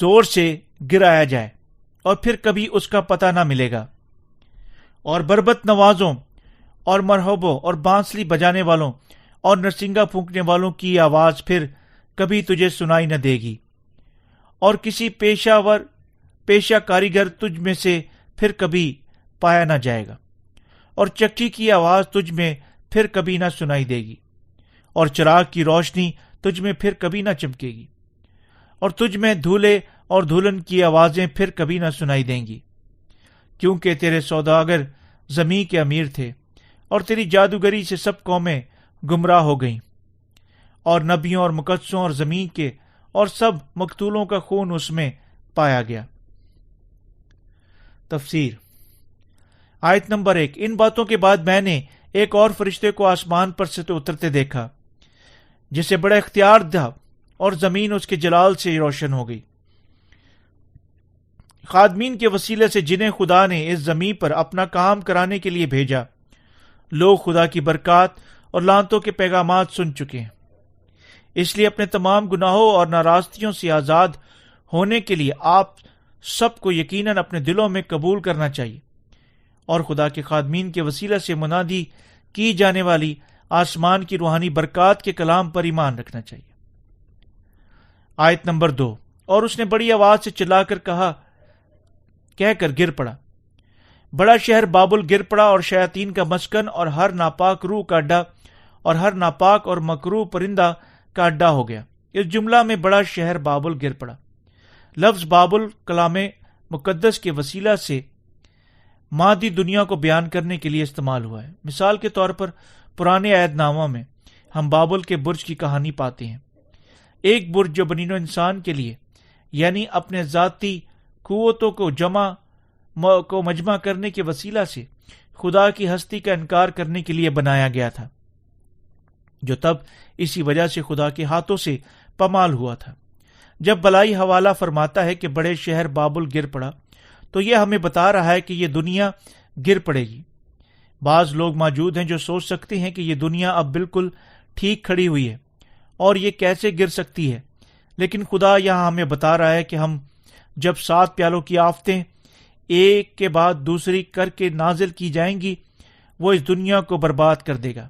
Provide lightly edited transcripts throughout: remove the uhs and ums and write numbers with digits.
زور سے گرایا جائے اور پھر کبھی اس کا پتہ نہ ملے گا، اور بربت نوازوں اور مرحبوں اور بانسلی بجانے والوں اور نرسنگا پھونکنے والوں کی آواز پھر کبھی تجھے سنائی نہ دے گی، اور کسی پیشہ کاریگر تجھ میں سے پھر کبھی پایا نہ جائے گا، اور چکی کی آواز تجھ میں پھر کبھی نہ سنائی دے گی، اور چراغ کی روشنی تجھ میں پھر کبھی نہ چمکے گی، اور تجھ میں دھولے اور دھولن کی آوازیں پھر کبھی نہ سنائی دیں گی، کیونکہ تیرے سوداگر زمین کے امیر تھے، اور تیری جادوگری سے سب قومیں گمراہ ہو گئیں، اور نبیوں اور مقدسوں اور زمین کے اور سب مقتولوں کا خون اس میں پایا گیا۔ تفسیر۔ آیت نمبر 1۔ ان باتوں کے بعد میں نے ایک اور فرشتے کو آسمان پر سے اترتے دیکھا، جسے بڑا اختیار تھا، اور زمین اس کے جلال سے روشن ہو گئی۔ خادمین کے وسیلے سے جنہیں خدا نے اس زمین پر اپنا کام کرانے کے لیے بھیجا، لوگ خدا کی برکات اور لعنتوں کے پیغامات سن چکے ہیں، اس لیے اپنے تمام گناہوں اور ناراضگیوں سے آزاد ہونے کے لیے آپ سب کو یقیناً اپنے دلوں میں قبول کرنا چاہیے، اور خدا کے خادمین کے وسیلے سے منادی کی جانے والی آسمان کی روحانی برکات کے کلام پر ایمان رکھنا چاہیے۔ آیت نمبر 2۔ اور اس نے بڑی آواز سے چلا کر کہہ کر گر پڑا، بڑا شہر بابل گر پڑا، اور شیاطین کا مسکن اور ہر ناپاک روح کا اڈا اور ہر ناپاک اور مکروہ پرندہ کا اڈا ہو گیا۔ اس جملہ میں بڑا شہر بابل گر پڑا لفظ بابل کلام مقدس کے وسیلہ سے مادی دنیا کو بیان کرنے کے لیے استعمال ہوا ہے۔ مثال کے طور پر پرانے عہد نامہ میں ہم بابل کے برج کی کہانی پاتے ہیں، ایک برج جو بنی نوع انسان کے لیے یعنی اپنے ذاتی قوتوں کو مجمع کرنے کے وسیلہ سے خدا کی ہستی کا انکار کرنے کے لیے بنایا گیا تھا، جو تب اسی وجہ سے خدا کے ہاتھوں سے پامال ہوا تھا۔ جب بلائی حوالہ فرماتا ہے کہ بڑے شہر بابل گر پڑا، تو یہ ہمیں بتا رہا ہے کہ یہ دنیا گر پڑے گی۔ بعض لوگ موجود ہیں جو سوچ سکتے ہیں کہ یہ دنیا اب بالکل ٹھیک کھڑی ہوئی ہے اور یہ کیسے گر سکتی ہے، لیکن خدا یہاں ہمیں بتا رہا ہے کہ ہم جب 7 پیالوں کی آفتیں ایک کے بعد دوسری کر کے نازل کی جائیں گی، وہ اس دنیا کو برباد کر دے گا،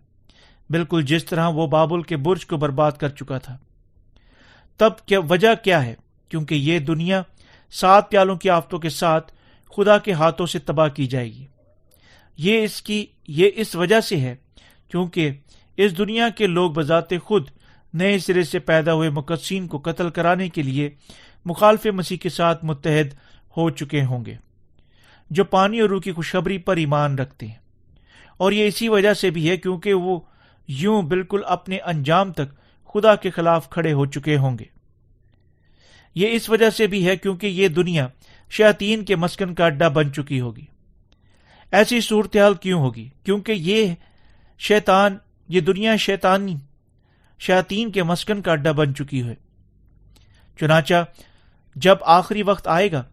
بالکل جس طرح وہ بابل کے برج کو برباد کر چکا تھا۔ تب وجہ کیا ہے؟ کیونکہ یہ دنیا 7 پیالوں کی آفتوں کے ساتھ خدا کے ہاتھوں سے تباہ کی جائے گی۔ یہ اس وجہ سے ہے کیونکہ اس دنیا کے لوگ بذات خود نئے سرے سے پیدا ہوئے مقدسین کو قتل کرانے کے لیے مخالف مسیح کے ساتھ متحد ہو چکے ہوں گے، جو پانی اور روح کی خوشخبری پر ایمان رکھتے ہیں، اور یہ اسی وجہ سے بھی ہے کیونکہ وہ یوں بالکل اپنے انجام تک خدا کے خلاف کھڑے ہو چکے ہوں گے۔ یہ اس وجہ سے بھی ہے کیونکہ یہ دنیا شیاطین کے مسکن کا اڈا بن چکی ہوگی۔ ایسی صورتحال کیوں ہوگی؟ کیونکہ یہ دنیا شیاطین کے مسکن کا اڈا بن چکی ہے۔ چنانچہ جب آخری وقت آئے گا،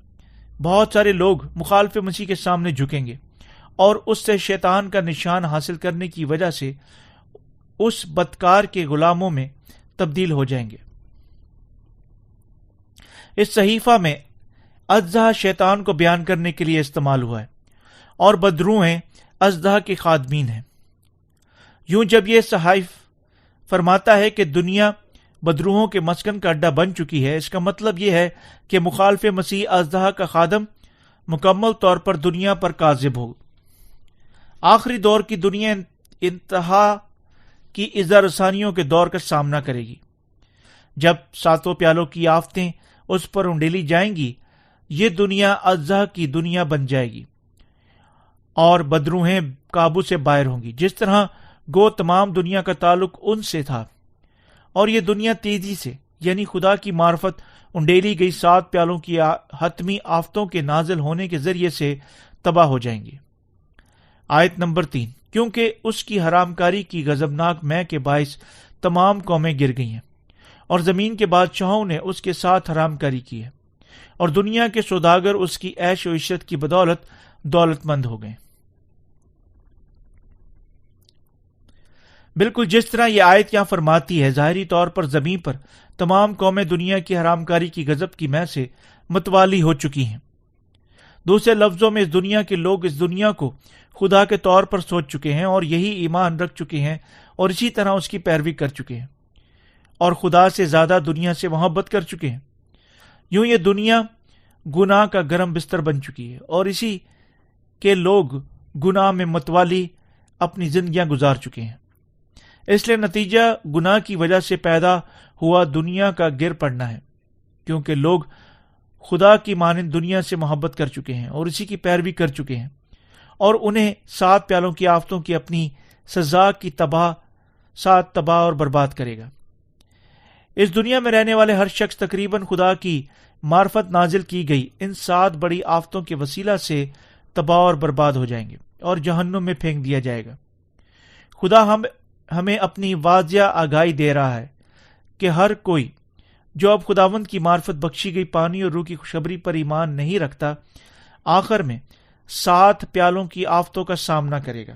بہت سارے لوگ مخالف مسیح کے سامنے جھکیں گے اور اس سے شیطان کا نشان حاصل کرنے کی وجہ سے اس بدکار کے غلاموں میں تبدیل ہو جائیں گے۔ اس صحیفہ میں اژدہا شیطان کو بیان کرنے کے لیے استعمال ہوا ہے، اور بدروہیں اژدہا کے خادمین ہیں۔ یوں جب یہ صحائف فرماتا ہے کہ دنیا بدروہوں کے مسکن کا اڈا بن چکی ہے، اس کا مطلب یہ ہے کہ مخالف مسیح اژدہا کا خادم مکمل طور پر دنیا پر کاذب ہو۔ آخری دور کی دنیا انتہا کی اذا رسانیوں کے دور کا سامنا کرے گی۔ جب 7 پیالوں کی آفتیں اس پر انڈیلی جائیں گی، یہ دنیا اژدہا کی دنیا بن جائے گی اور بدروہیں قابو سے باہر ہوں گی، جس طرح گو تمام دنیا کا تعلق ان سے تھا، اور یہ دنیا تیزی سے یعنی خدا کی معرفت انڈیلی گئی 7 پیالوں کی حتمی آفتوں کے نازل ہونے کے ذریعے سے تباہ ہو جائیں گے۔ آیت نمبر 3۔ کیونکہ اس کی حرام کاری کی غضبناک مے کے باعث تمام قومیں گر گئی ہیں، اور زمین کے بادشاہوں نے اس کے ساتھ حرام کاری کی ہے، اور دنیا کے سوداگر اس کی عیش و عشرت کی بدولت دولت مند ہو گئے۔ بالکل جس طرح یہ آیت یہاں فرماتی ہے، ظاہری طور پر زمین پر تمام قومیں دنیا کی حرام کاری کی غضب کی مے سے متوالی ہو چکی ہیں۔ دوسرے لفظوں میں اس دنیا کے لوگ اس دنیا کو خدا کے طور پر سوچ چکے ہیں اور یہی ایمان رکھ چکے ہیں اور اسی طرح اس کی پیروی کر چکے ہیں اور خدا سے زیادہ دنیا سے محبت کر چکے ہیں۔ یوں یہ دنیا گناہ کا گرم بستر بن چکی ہے اور اسی کے لوگ گناہ میں متوالی اپنی زندگیاں گزار چکے ہیں۔ اس لیے نتیجہ گناہ کی وجہ سے پیدا ہوا دنیا کا گر پڑنا ہے، کیونکہ لوگ خدا کی مانند دنیا سے محبت کر چکے ہیں اور اسی کی پیروی کر چکے ہیں، اور انہیں 7 پیالوں کی آفتوں کی اپنی سزا کی ساتھ تباہ اور برباد کرے گا۔ اس دنیا میں رہنے والے ہر شخص تقریباً خدا کی معرفت نازل کی گئی ان 7 بڑی آفتوں کے وسیلہ سے تباہ اور برباد ہو جائیں گے اور جہنم میں پھینک دیا جائے گا۔ خدا ہمیں اپنی واضح آگاہی دے رہا ہے کہ ہر کوئی جو اب خداوند کی معرفت بخشی گئی پانی اور روح کی خوشخبری پر ایمان نہیں رکھتا، آخر میں 7 پیالوں کی آفتوں کا سامنا کرے گا۔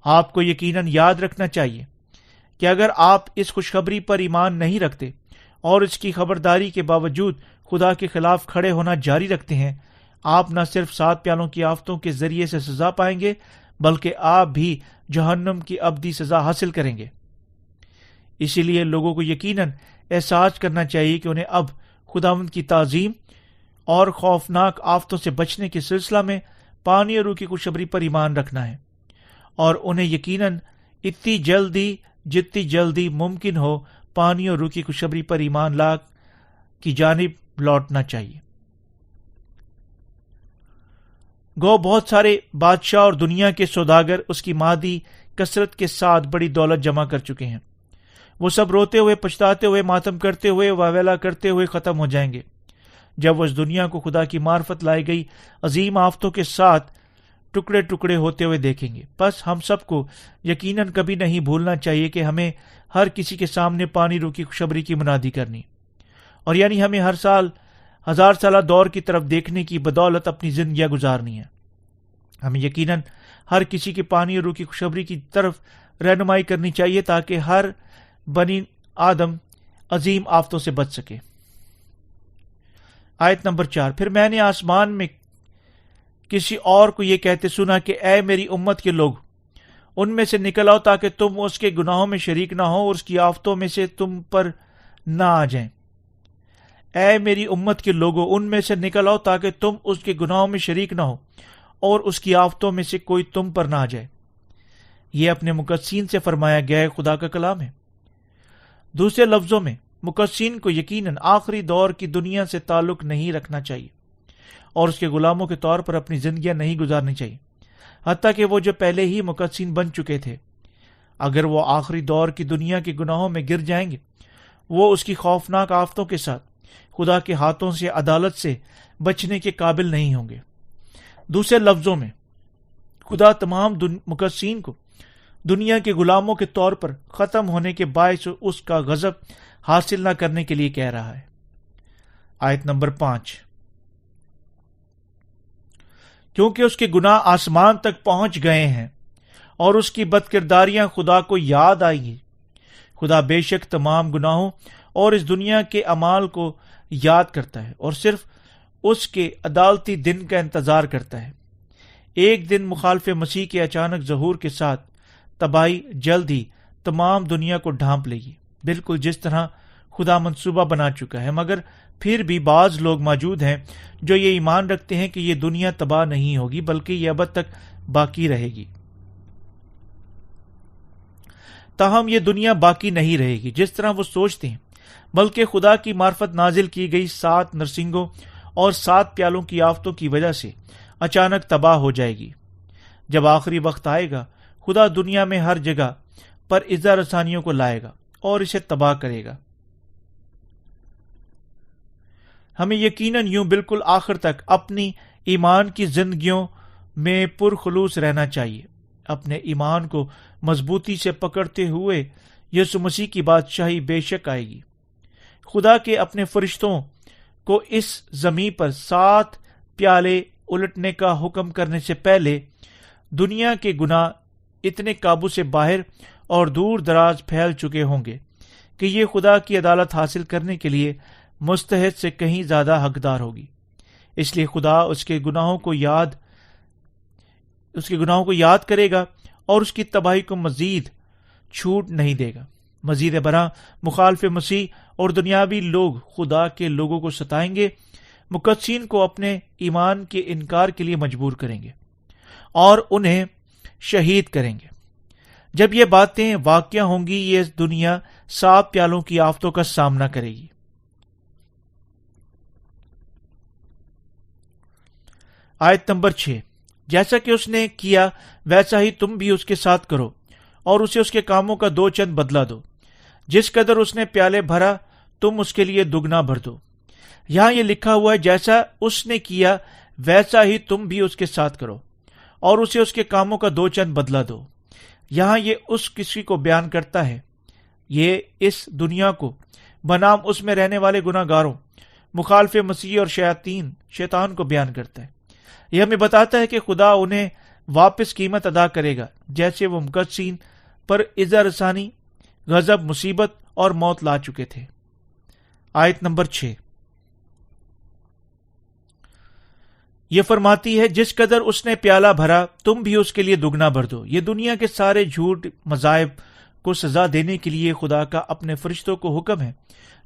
آپ کو یقیناً یاد رکھنا چاہیے کہ اگر آپ اس خوشخبری پر ایمان نہیں رکھتے اور اس کی خبرداری کے باوجود خدا کے خلاف کھڑے ہونا جاری رکھتے ہیں، آپ نہ صرف 7 پیالوں کی آفتوں کے ذریعے سے سزا پائیں گے بلکہ آپ بھی جہنم کی ابدی سزا حاصل کریں گے۔ اسی لیے لوگوں کو یقیناً احساس کرنا چاہیے کہ انہیں اب خداوند کی تعظیم اور خوفناک آفتوں سے بچنے کے سلسلہ میں پانی اور روح کی خوشخبری پر ایمان رکھنا ہے، اور انہیں یقیناً جتنی جلدی ممکن ہو پانی اور روح کی خوشخبری پر ایمان لا کی جانب لوٹنا چاہیے۔ گو بہت سارے بادشاہ اور دنیا کے سوداگر اس کی مادی کثرت کے ساتھ بڑی دولت جمع کر چکے ہیں۔ وہ سب روتے ہوئے، پچھتاتے ہوئے، ماتم کرتے ہوئے، واویلا کرتے ہوئے ختم ہو جائیں گے جب وہ اس دنیا کو خدا کی معرفت لائی گئی عظیم آفتوں کے ساتھ ٹکڑے ٹکڑے ہوتے ہوئے دیکھیں گے۔ بس ہم سب کو یقیناً کبھی نہیں بھولنا چاہیے کہ ہمیں ہر کسی کے سامنے پانی روح کی خوشخبری کی منادی کرنی، اور یعنی ہمیں ہر سال 1000 سالہ دور کی طرف دیکھنے کی بدولت اپنی زندگیاں گزارنی ہے۔ ہمیں یقیناً ہر کسی کے پانی اور روح کی خوشخبری کی طرف رہنمائی کرنی چاہیے تاکہ ہر بنی آدم عظیم آفتوں سے بچ سکے۔ آیت نمبر 4، پھر میں نے آسمان میں کسی اور کو یہ کہتے سنا کہ اے میری امت کے لوگ، ان میں سے نکل آؤ تاکہ تم اس کے گناہوں میں شریک نہ ہو اور اس کی آفتوں میں سے تم پر نہ آ جائیں۔ اے میری امت کے لوگوں، ان میں سے نکل آؤ تاکہ تم اس کے گناہوں میں شریک نہ ہو اور اس کی آفتوں میں سے کوئی تم پر نہ آ جائے۔ یہ اپنے مقدسین سے فرمایا گیا خدا کا کلام ہے۔ دوسرے لفظوں میں مقدسین کو یقیناً آخری دور کی دنیا سے تعلق نہیں رکھنا چاہیے اور اس کے غلاموں کے طور پر اپنی زندگیاں نہیں گزارنی چاہیے، حتیٰ کہ وہ جو پہلے ہی مقدسین بن چکے تھے۔ اگر وہ آخری دور کی دنیا کے گناہوں میں گر جائیں گے، وہ اس کی خوفناک آفتوں کے ساتھ خدا کے ہاتھوں سے عدالت سے بچنے کے قابل نہیں ہوں گے۔ دوسرے لفظوں میں خدا تمام مقدسین کو دنیا کے غلاموں کے طور پر ختم ہونے کے باعث اس کا غضب حاصل نہ کرنے کے لیے کہہ رہا ہے۔ آیت نمبر 5، کیونکہ اس کے گناہ آسمان تک پہنچ گئے ہیں اور اس کی بد کرداریاں خدا کو یاد آئی ہیں۔ خدا بے شک تمام گناہوں اور اس دنیا کے اعمال کو یاد کرتا ہے اور صرف اس کے عدالتی دن کا انتظار کرتا ہے۔ ایک دن مخالف مسیح کے اچانک ظہور کے ساتھ تباہی جلد ہی تمام دنیا کو ڈھانپ لے گی، بالکل جس طرح خدا منصوبہ بنا چکا ہے، مگر پھر بھی بعض لوگ موجود ہیں جو یہ ایمان رکھتے ہیں کہ یہ دنیا تباہ نہیں ہوگی بلکہ یہ ابد تک باقی رہے گی۔ تاہم یہ دنیا باقی نہیں رہے گی جس طرح وہ سوچتے ہیں، بلکہ خدا کی معرفت نازل کی گئی 7 نرسنگوں اور 7 پیالوں کی آفتوں کی وجہ سے اچانک تباہ ہو جائے گی۔ جب آخری وقت آئے گا، خدا دنیا میں ہر جگہ پر اذا رسانیوں کو لائے گا اور اسے تباہ کرے گا۔ ہمیں یقیناً یوں بالکل آخر تک اپنی ایمان کی زندگیوں میں پرخلوص رہنا چاہیے۔ اپنے ایمان کو مضبوطی سے پکڑتے ہوئے یسوع مسیح کی بادشاہی بے شک آئے گی۔ خدا کے اپنے فرشتوں کو اس زمین پر 7 پیالے الٹنے کا حکم کرنے سے پہلے دنیا کے گناہ اتنے قابو سے باہر اور دور دراز پھیل چکے ہوں گے کہ یہ خدا کی عدالت حاصل کرنے کے لیے مستحق سے کہیں زیادہ حقدار ہوگی۔ اس لیے خدا اس کے گناہوں کو یاد کرے گا اور اس کی تباہی کو مزید چھوٹ نہیں دے گا۔ مزید برآں مخالف مسیح اور دنیاوی لوگ خدا کے لوگوں کو ستائیں گے، مقدسین کو اپنے ایمان کے انکار کے لیے مجبور کریں گے اور انہیں شہید کریں گے۔ جب یہ باتیں واقع ہوں گی، یہ دنیا 7 پیالوں کی آفتوں کا سامنا کرے گی۔ آیت نمبر 6، جیسا کہ اس نے کیا ویسا ہی تم بھی اس کے ساتھ کرو اور اسے اس کے کاموں کا 2 چند بدلہ دو۔ جس قدر اس نے پیالے بھرا تم اس کے لیے دگنا بھر دو۔ یہاں یہ لکھا ہوا ہے جیسا اس نے کیا ویسا ہی تم بھی اس کے ساتھ کرو اور اسے اس کے کاموں کا 2 چند بدلہ دو۔ یہاں یہ اس کسی کو بیان کرتا ہے، یہ اس دنیا کو بنام اس میں رہنے والے گناہ گاروں، مخالف مسیح اور شیطان کو بیان کرتا ہے۔ یہ ہمیں بتاتا ہے کہ خدا انہیں واپس قیمت ادا کرے گا جیسے وہ مقدسین پر اذا رسانی، غضب، مصیبت اور موت لا چکے تھے۔ آیت نمبر 6 یہ فرماتی ہے جس قدر اس نے پیالہ بھرا تم بھی اس کے لیے دگنا بھر دو۔ یہ دنیا کے سارے جھوٹ مذاہب کو سزا دینے کے لیے خدا کا اپنے فرشتوں کو حکم ہے،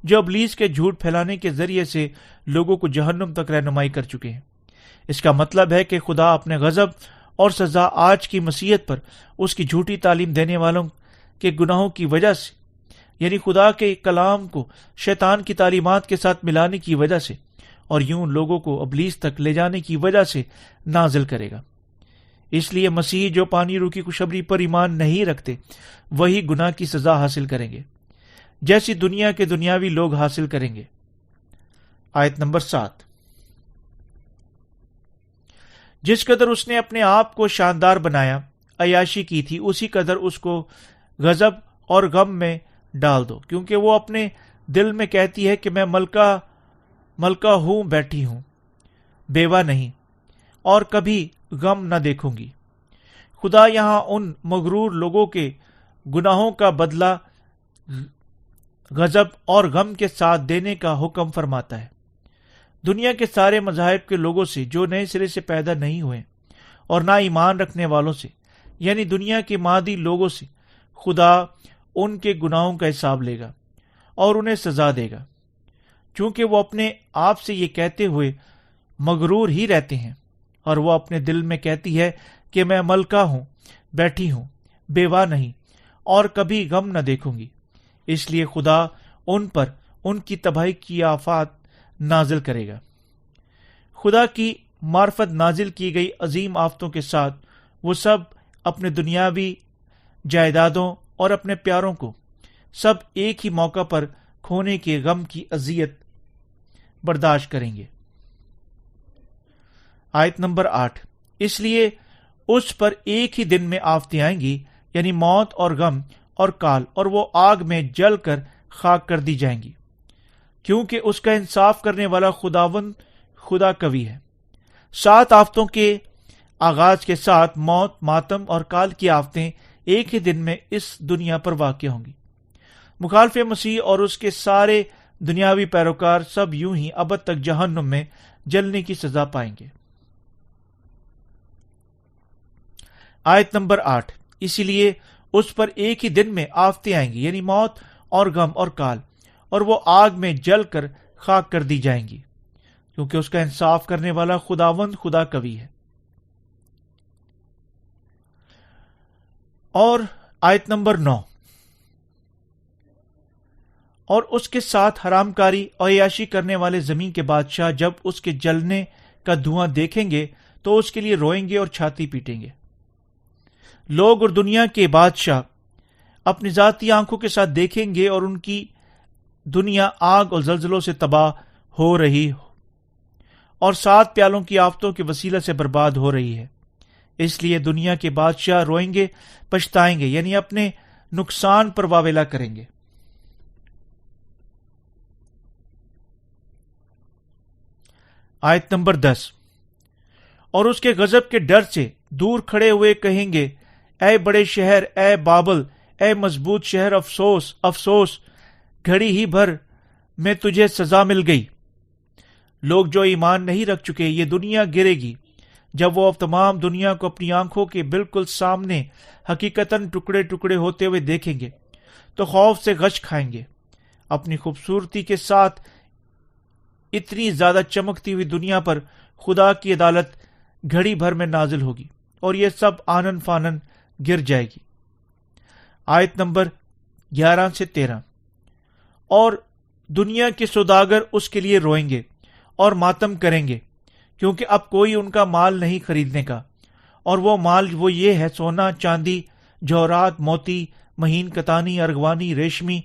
جو ابلیس کے جھوٹ پھیلانے کے ذریعے سے لوگوں کو جہنم تک رہنمائی کر چکے ہیں۔ اس کا مطلب ہے کہ خدا اپنے غضب اور سزا آج کی مسیحیت پر اس کی جھوٹی تعلیم دینے والوں کے گناہوں کی وجہ سے، یعنی خدا کے کلام کو شیطان کی تعلیمات کے ساتھ ملانے کی وجہ سے اور یوں لوگوں کو ابلیس تک لے جانے کی وجہ سے نازل کرے گا۔ اس لیے مسیح جو پانی روح کی خوشخبری پر ایمان نہیں رکھتے وہی گناہ کی سزا حاصل کریں گے جیسی دنیا کے دنیاوی لوگ حاصل کریں گے۔ آیت نمبر 7 جس قدر اس نے اپنے آپ کو شاندار بنایا، عیاشی کی تھی، اسی قدر اس کو غضب اور غم میں ڈال دو، کیونکہ وہ اپنے دل میں کہتی ہے کہ میں ملکہ ہوں، بیٹھی ہوں، بیوہ نہیں، اور کبھی غم نہ دیکھوں گی۔ خدا یہاں ان مغرور لوگوں کے گناہوں کا بدلہ غضب اور غم کے ساتھ دینے کا حکم فرماتا ہے۔ دنیا کے سارے مذاہب کے لوگوں سے جو نئے سرے سے پیدا نہیں ہوئے اور نہ ایمان رکھنے والوں سے، یعنی دنیا کے مادی لوگوں سے، خدا ان کے گناہوں کا حساب لے گا اور انہیں سزا دے گا، چونکہ وہ اپنے آپ سے یہ کہتے ہوئے مغرور ہی رہتے ہیں، اور وہ اپنے دل میں کہتی ہے کہ میں ملکہ ہوں، بیٹھی ہوں، بیوہ نہیں، اور کبھی غم نہ دیکھوں گی۔ اس لیے خدا ان پر ان کی تباہی کی آفات نازل کرے گا۔ خدا کی معرفت نازل کی گئی عظیم آفتوں کے ساتھ وہ سب اپنے دنیاوی جائیدادوں اور اپنے پیاروں کو سب ایک ہی موقع پر کھونے کے غم کی اذیت برداشت کریں گے۔ آیت نمبر 8 اس لیے اس پر ایک ہی دن میں آفتیں آئیں گی، یعنی موت اور غم اور کال، اور وہ آگ میں جل کر خاک کر دی جائیں گی، کیونکہ اس کا انصاف کرنے والا خدا قوی ہے۔ 7 آفتوں کے آغاز کے ساتھ موت، ماتم اور کال کی آفتیں ایک ہی دن میں اس دنیا پر واقع ہوں گی۔ مخالف مسیح اور اس کے سارے دنیاوی پیروکار سب یوں ہی ابد تک جہنم میں جلنے کی سزا پائیں گے۔ آیت نمبر 8 اسی لیے اس پر ایک ہی دن میں آفتیں آئیں گی، یعنی موت اور غم اور کال، اور وہ آگ میں جل کر خاک کر دی جائیں گی، کیونکہ اس کا انصاف کرنے والا خدا قوی ہے۔ اور آیت نمبر 9 اور اس کے ساتھ حرام کاری اور عیاشی کرنے والے زمین کے بادشاہ جب اس کے جلنے کا دھواں دیکھیں گے تو اس کے لیے روئیں گے اور چھاتی پیٹیں گے۔ لوگ اور دنیا کے بادشاہ اپنی ذاتی آنکھوں کے ساتھ دیکھیں گے اور ان کی دنیا آگ اور زلزلوں سے تباہ ہو رہی اور 7 پیالوں کی آفتوں کے وسیلہ سے برباد ہو رہی ہے۔ اس لیے دنیا کے بادشاہ روئیں گے، پچھتائیں گے، یعنی اپنے نقصان پر واویلا کریں گے۔ آیت نمبر 10 اور اس کے غضب کے ڈر سے دور کھڑے ہوئے کہیں گے، اے بڑے شہر، اے بابل، اے مضبوط شہر، افسوس افسوس، گھڑی ہی بھر میں تجھے سزا مل گئی۔ لوگ جو ایمان نہیں رکھ چکے، یہ دنیا گرے گی جب وہ تمام دنیا کو اپنی آنکھوں کے بالکل سامنے حقیقتاً ٹکڑے ٹکڑے ہوتے ہوئے دیکھیں گے تو خوف سے غش کھائیں گے۔ اپنی خوبصورتی کے ساتھ اتنی زیادہ چمکتی ہوئی دنیا پر خدا کی عدالت گھڑی بھر میں نازل ہوگی اور یہ سب آنن فانن گر جائے گی۔ آیت نمبر 11 سے 13۔ اور دنیا کے سوداگر اس کے لیے روئیں گے اور ماتم کریں گے، کیونکہ اب کوئی ان کا مال نہیں خریدنے کا، اور وہ مال وہ یہ ہے: سونا، چاندی، جوہرات، موتی، مہین کتانی، ارغوانی، ریشمی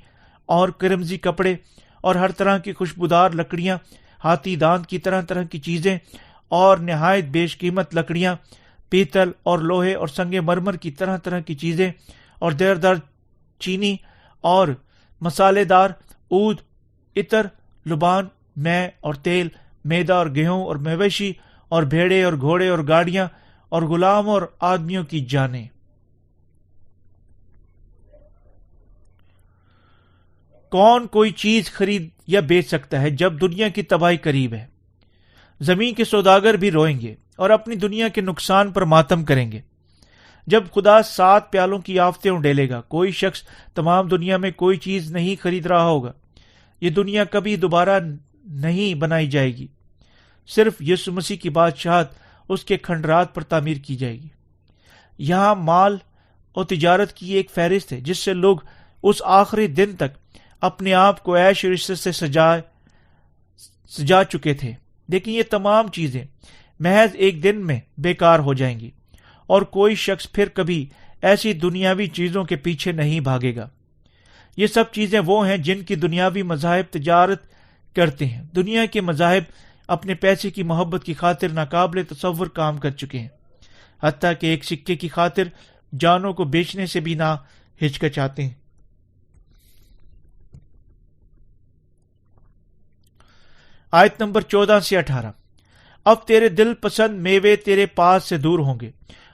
اور کرمزی کپڑے، اور ہر طرح کی خوشبودار لکڑیاں، ہاتھی دانت کی طرح طرح کی چیزیں، اور نہایت بیش قیمت لکڑیاں، پیتل اور لوہے اور سنگ مرمر کی طرح طرح کی چیزیں، اور دیردار چینی اور مسالے دار عود، عطر، لبان، مے اور تیل، میدا اور گیہوں اور مویشی اور بھیڑے اور گھوڑے اور گاڑیاں اور غلام اور آدمیوں کی جانیں۔ کون کوئی چیز خرید یا بیچ سکتا ہے جب دنیا کی تباہی قریب ہے؟ زمین کے سوداگر بھی روئیں گے اور اپنی دنیا کے نقصان پر ماتم کریں گے۔ جب خدا 7 پیالوں کی آفتیں اڈیلے گا، کوئی شخص تمام دنیا میں کوئی چیز نہیں خرید رہا ہوگا۔ یہ دنیا کبھی دوبارہ نہیں بنائی جائے گی، صرف یسوع مسیح کی بادشاہت اس کے کھنڈرات پر تعمیر کی جائے گی۔ یہاں مال اور تجارت کی ایک فہرست ہے جس سے لوگ اس آخری دن تک اپنے آپ کو عیش اور عشرت سے سجا چکے تھے، لیکن یہ تمام چیزیں محض ایک دن میں بیکار ہو جائیں گی، اور کوئی شخص پھر کبھی ایسی دنیاوی چیزوں کے پیچھے نہیں بھاگے گا۔ یہ سب چیزیں وہ ہیں جن کی دنیاوی مذاہب تجارت کرتے ہیں۔ دنیا کے مذاہب اپنے پیسے کی محبت کی خاطر ناقابل تصور کام کر چکے ہیں، حتیٰ کہ ایک سکے کی خاطر جانوں کو بیچنے سے بھی نہ ہچکچاتے ہیں۔ آیت نمبر 14 سے 18۔ اب تیرے دل پسند میوے تیرے پاس سے دور ہوں گے،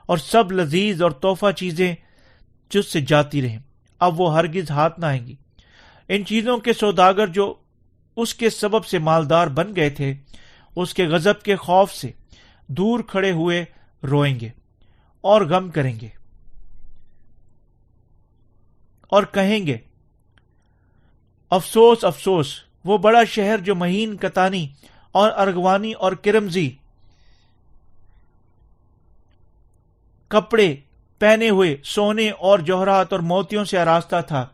اور سب لذیذ اور تحفہ چیزیں جس سے جاتی رہیں، اب وہ ہرگز ہاتھ نہ آئیں گی۔ ان چیزوں کے سوداگر جو اس کے سبب سے مالدار بن گئے تھے، اس کے غضب کے خوف سے دور کھڑے ہوئے روئیں گے اور غم کریں گے اور کہیں گے: افسوس افسوس، وہ بڑا شہر جو مہین کتانی اور ارغوانی اور کرمزی کپڑے پہنے ہوئے، سونے اور جوہرات اور موتیوں سے آراستہ تھا،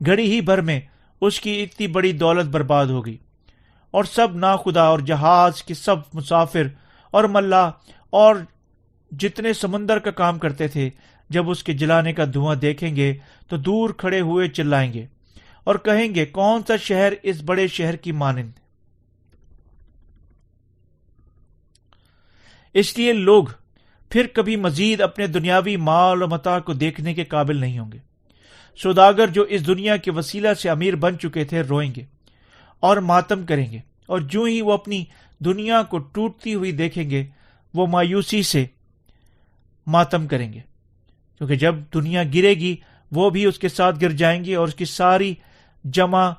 گھڑی ہی بھر میں اس کی اتنی بڑی دولت برباد ہو گئی۔ اور سب ناخدا اور جہاز کے سب مسافر اور ملاح اور جتنے سمندر کا کام کرتے تھے، جب اس کے جلانے کا دھواں دیکھیں گے تو دور کھڑے ہوئے چلائیں گے اور کہیں گے: کون سا شہر اس بڑے شہر کی مانند؟ اس لیے لوگ پھر کبھی مزید اپنے دنیاوی مال و متاع کو دیکھنے کے قابل نہیں ہوں گے۔ سوداگر جو اس دنیا کے وسیلہ سے امیر بن چکے تھے روئیں گے اور ماتم کریں گے، اور جو ہی وہ اپنی دنیا کو ٹوٹتی ہوئی دیکھیں گے وہ مایوسی سے ماتم کریں گے، کیونکہ جب دنیا گرے گی وہ بھی اس کے ساتھ گر جائیں گے، اور اس کی ساری جمع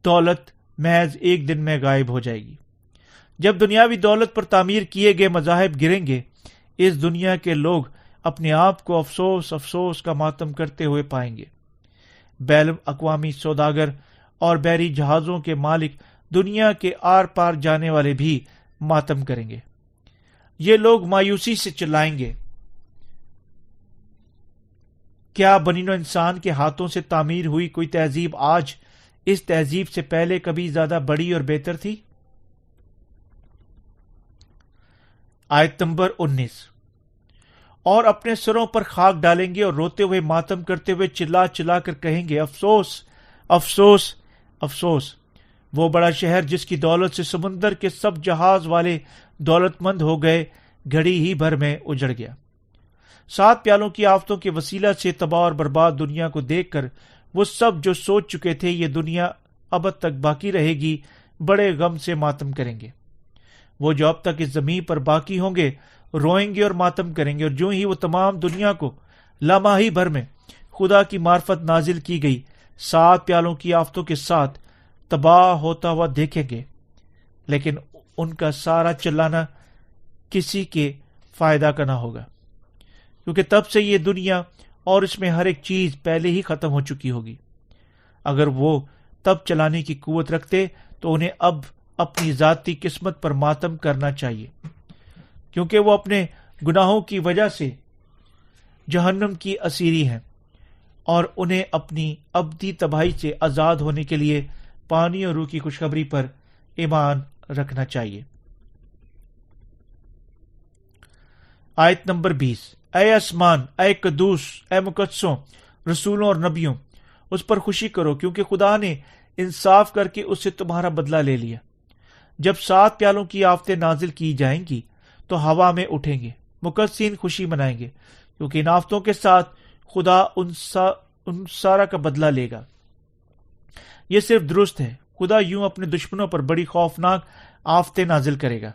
دولت محض ایک دن میں غائب ہو جائے گی۔ جب دنیاوی دولت پر تعمیر کیے گئے مذاہب گریں گے، اس دنیا کے لوگ اپنے آپ کو افسوس افسوس کا ماتم کرتے ہوئے پائیں گے۔ بین الاقوامی سوداگر اور بحری جہازوں کے مالک، دنیا کے آر پار جانے والے بھی ماتم کریں گے۔ یہ لوگ مایوسی سے چلائیں گے: کیا بنی نوع انسان کے ہاتھوں سے تعمیر ہوئی کوئی تہذیب آج اس تہذیب سے پہلے کبھی زیادہ بڑی اور بہتر تھی؟ آیت نمبر 19۔ اور اپنے سروں پر خاک ڈالیں گے اور روتے ہوئے ماتم کرتے ہوئے چلا چلا کر کہیں گے: افسوس افسوس افسوس، وہ بڑا شہر جس کی دولت سے سمندر کے سب جہاز والے دولت مند ہو گئے، گھڑی ہی بھر میں اجڑ گیا۔ 7 پیالوں کی آفتوں کے وسیلہ سے تباہ اور برباد دنیا کو دیکھ کر وہ سب جو سوچ چکے تھے یہ دنیا ابد تک باقی رہے گی، بڑے غم سے ماتم کریں گے۔ وہ جو اب تک اس زمین پر باقی ہوں گے روئیں گے اور ماتم کریں گے، اور جو ہی وہ تمام دنیا کو لمحی بھر میں خدا کی معرفت نازل کی گئی 7 پیالوں کی آفتوں کے ساتھ تباہ ہوتا ہوا دیکھیں گے، لیکن ان کا سارا چلانا کسی کے فائدہ کا نہ ہوگا، کیونکہ تب سے یہ دنیا اور اس میں ہر ایک چیز پہلے ہی ختم ہو چکی ہوگی۔ اگر وہ تب چلانے کی قوت رکھتے تو انہیں اب اپنی ذاتی قسمت پر ماتم کرنا چاہیے، کیونکہ وہ اپنے گناہوں کی وجہ سے جہنم کی اسیری ہیں، اور انہیں اپنی ابدی تباہی سے آزاد ہونے کے لیے پانی اور روح کی خوشخبری پر ایمان رکھنا چاہیے۔ آیت نمبر 20، اے آسمان، اے قدوس، اے مقدسوں، رسولوں اور نبیوں، اس پر خوشی کرو، کیونکہ خدا نے انصاف کر کے اس سے تمہارا بدلہ لے لیا۔ جب 7 پیالوں کی آفتیں نازل کی جائیں گی تو ہوا میں اٹھیں گے، مقدسین خوشی منائیں گے، کیونکہ ان آفتوں کے ساتھ خدا ان سارا کا بدلہ لے گا۔ یہ صرف درست ہے، خدا یوں اپنے دشمنوں پر بڑی خوفناک آفتیں نازل کرے گا۔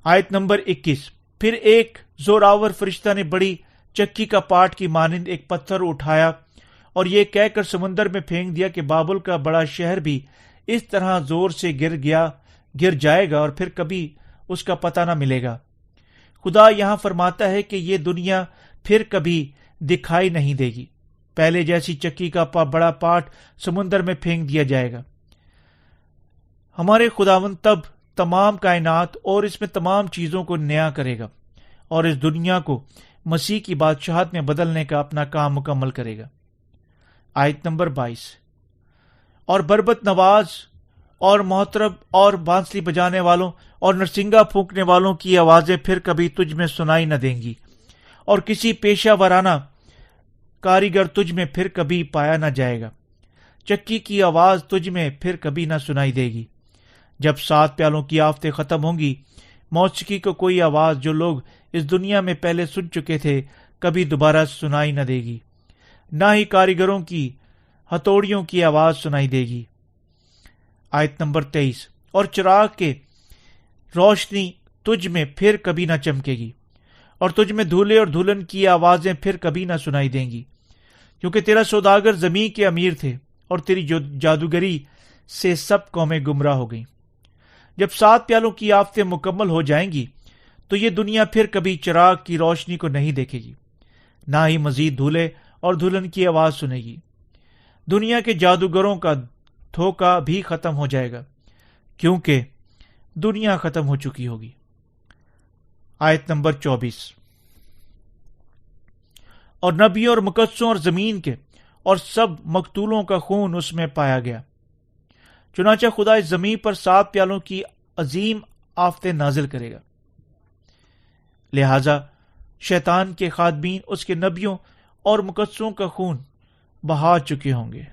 آیت نمبر 21، پھر ایک زوراور فرشتہ نے بڑی چکی کا پاٹ کی مانند ایک پتھر اٹھایا اور یہ کہہ کر سمندر میں پھینک دیا کہ بابل کا بڑا شہر بھی اس طرح زور سے گر جائے گا اور پھر کبھی اس کا پتہ نہ ملے گا۔ خدا یہاں فرماتا ہے کہ یہ دنیا پھر کبھی دکھائی نہیں دے گی، پہلے جیسی چکی کا بڑا پاٹ سمندر میں پھینک دیا جائے گا۔ ہمارے خداوند تب تمام کائنات اور اس میں تمام چیزوں کو نیا کرے گا اور اس دنیا کو مسیح کی بادشاہت میں بدلنے کا اپنا کام مکمل کرے گا۔ آیت نمبر 22، اور بربت نواز اور محترب اور بانسری بجانے والوں اور نرسنگا پھونکنے والوں کی آوازیں پھر کبھی تجھ میں سنائی نہ دیں گی، اور کسی پیشہ ورانہ کاریگر تجھ میں پھر کبھی پایا نہ جائے گا۔ چکی کی آواز تجھ میں پھر کبھی نہ سنائی دے گی۔ جب 7 پیالوں کی آفتیں ختم ہوں گی، موسیقی کو کوئی آواز جو لوگ اس دنیا میں پہلے سن چکے تھے کبھی دوبارہ سنائی نہ دے گی، نہ ہی کاریگروں کی ہتھوڑیوں کی آواز سنائی دے گی۔ آیت نمبر 23، اور چراغ کے روشنی تجھ میں پھر کبھی نہ چمکے گی، اور تجھ میں دولہے اور دلہن کی آوازیں پھر کبھی نہ سنائی دیں گی، کیونکہ تیرا سوداگر زمین کے امیر تھے اور تیری جادوگری سے سب قومیں گمراہ ہو گئیں۔ جب 7 پیالوں کی آفتیں مکمل ہو جائیں گی تو یہ دنیا پھر کبھی چراغ کی روشنی کو نہیں دیکھے گی، نہ ہی مزید دولہے اور دلہن کی آواز سنے گی۔ دنیا کے جادوگروں کا دھوکہ بھی ختم ہو جائے گا، کیونکہ دنیا ختم ہو چکی ہوگی۔ آیت نمبر 24، اور نبیوں اور مقدسوں اور زمین کے اور سب مقتولوں کا خون اس میں پایا گیا۔ چنانچہ خدا اس زمین پر 7 پیالوں کی عظیم آفتیں نازل کرے گا، لہذا شیطان کے خادمین اس کے نبیوں اور مقدسوں کا خون بہا چکے ہوں گے۔